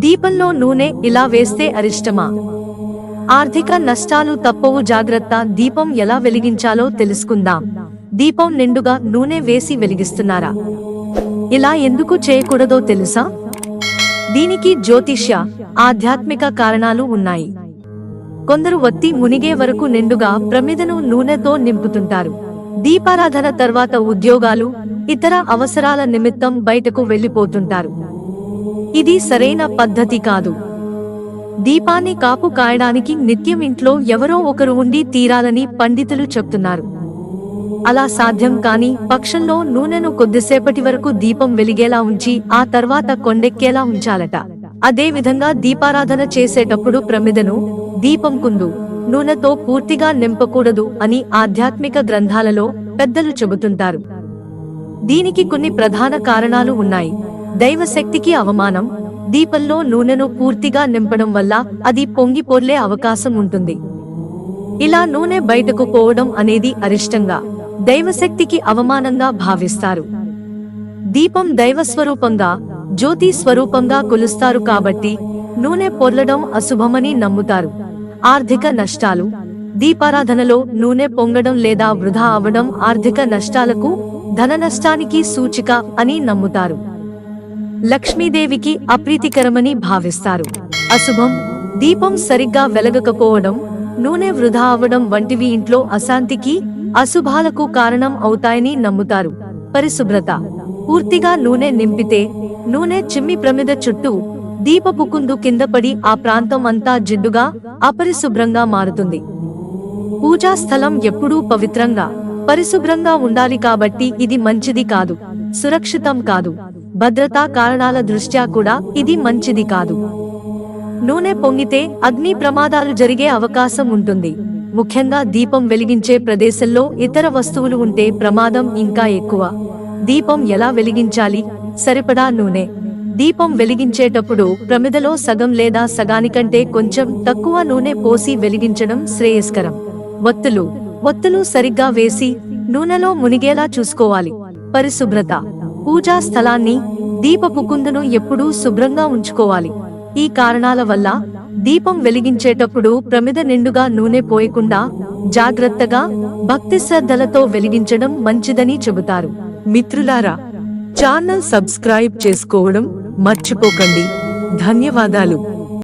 దీపంలో నూనె ఇలా వేస్తే అరిష్టమా? ఆర్థిక నష్టాలు తప్పవు. జాగ్రత్త. దీపం ఎలా వెలిగించాలో తెలుసుకుందాం. దీపం నిండుగా నూనె వేసి వెలిగిస్తున్నారా? ఇలా ఎందుకు చేయకూడదో తెలుసా? దీనికి జ్యోతిష్య, ఆధ్యాత్మిక కారణాలు ఉన్నాయి. కొందరు వత్తి మునిగే వరకు నిండుగా ప్రమిదను నూనెతో నింపుతుంటారు. దీపారాధన తర్వాత ఉద్యోగాలు, ఇతర అవసరాల నిమిత్తం బయటకు వెళ్లిపోతుంటారు. ఇది సరైన పద్ధతి కాదు. దీపాన్ని కాపు కాయడానికి నిత్యం ఇంట్లో ఎవరో ఒకరు ఉండి తీరాలని పండితులు చెప్తున్నారు. అలా సాధ్యం కాని పక్షంలో నూనెను కొద్దిసేపటి వరకు దీపం వెలిగేలా ఉంచి ఆ తర్వాత కొండెక్కేలా ఉంచాలట. అదే విధంగా దీపారాధన చేసేటప్పుడు ప్రమిదను, దీపం కుందు నూనెతో పూర్తిగా నింపకూడదు అని ఆధ్యాత్మిక గ్రంథాలలో పెద్దలు చెబుతుంటారు. దీనికి కొన్ని ప్రధాన కారణాలు ఉన్నాయి. దైవశక్తికి అవమానం. దీపంలో నూనెను పూర్తిగా నింపడం వల్ల అది పొంగిపోర్లే అవకాశం ఉంటుంది. ఇలా నూనె బయటకు పోవడం అనేది అరిష్టంగా, దైవశక్తికి అవమానంగా భావిస్తారు. దీపం దైవస్వరూపంగా, జ్యోతి స్వరూపంగా కొలుస్తారు కాబట్టి నూనె పొర్లడం అశుభమని నమ్ముతారు. ఆర్థిక నష్టాలు. దీపారాధనలో నూనె పొంగడం లేదా వృధా అవడం ఆర్థిక నష్టాలకు, ధన నష్టానికి సూచిక అని నమ్ముతారు. లక్ష్మీదేవికి అప్రీతికరమని భావిస్తారు. అశుభం. దీపం సరిగ్గా వెలగకపోవడం, నూనె వృధా అవడం వంటివి ఇంట్లో అశాంతికి, అశుభాలకు కారణం అవుతాయని నమ్ముతారు. పరిశుభ్రత. పూర్తిగా నూనె నింపితే నూనె చిమ్మి ప్రమిద చుట్టూ, దీపపు కుందు కింద పడి ఆ ప్రాంతం అంతా జిడ్డుగా, అపరిశుభ్రంగా మారుతుంది. పూజా స్థలం ఎప్పుడూ పవిత్రంగా, పరిశుభ్రంగా ఉండాలి కాబట్టి ఇది మంచిది కాదు, సురక్షితం కాదు. భద్రతా కారణాల దృష్ట్యా కూడా ఇది మంచిది కాదు. నూనె పొంగితే అగ్ని ప్రమాదాలు జరిగే అవకాశం ఉంటుంది. ముఖ్యంగా దీపం వెలిగించే ప్రదేశంలో ఇతర వస్తువులు ఉంటే ప్రమాదం ఇంకా ఎక్కువ. దీపం ఎలా వెలిగించాలి? సరిపడా నూనె. దీపం వెలిగించేటప్పుడు ప్రమిదలో సగం లేదా సగానికంటే కొంచెం తక్కువ నూనె పోసి వెలిగించడం శ్రేయస్కరం. ఒత్తులు సరిగ్గా వేసి నూనెలో మునిగేలా చూసుకోవాలి. పరిశుభ్రత. పూజా స్థలాన్ని, దీపపు కుందును ఎప్పుడూ శుభ్రంగా ఉంచుకోవాలి. ఈ కారణాల వల్ల దీపం వెలిగించేటప్పుడు ప్రమిద నిండుగా నూనె పోయకుండా జాగ్రత్తగా, భక్తి శ్రద్ధలతో వెలిగించడం మంచిదని చెబుతారు. మిత్రులారా, ఛానల్ సబ్స్క్రైబ్ చేసుకోవడం మర్చిపోకండి. ధన్యవాదాలు.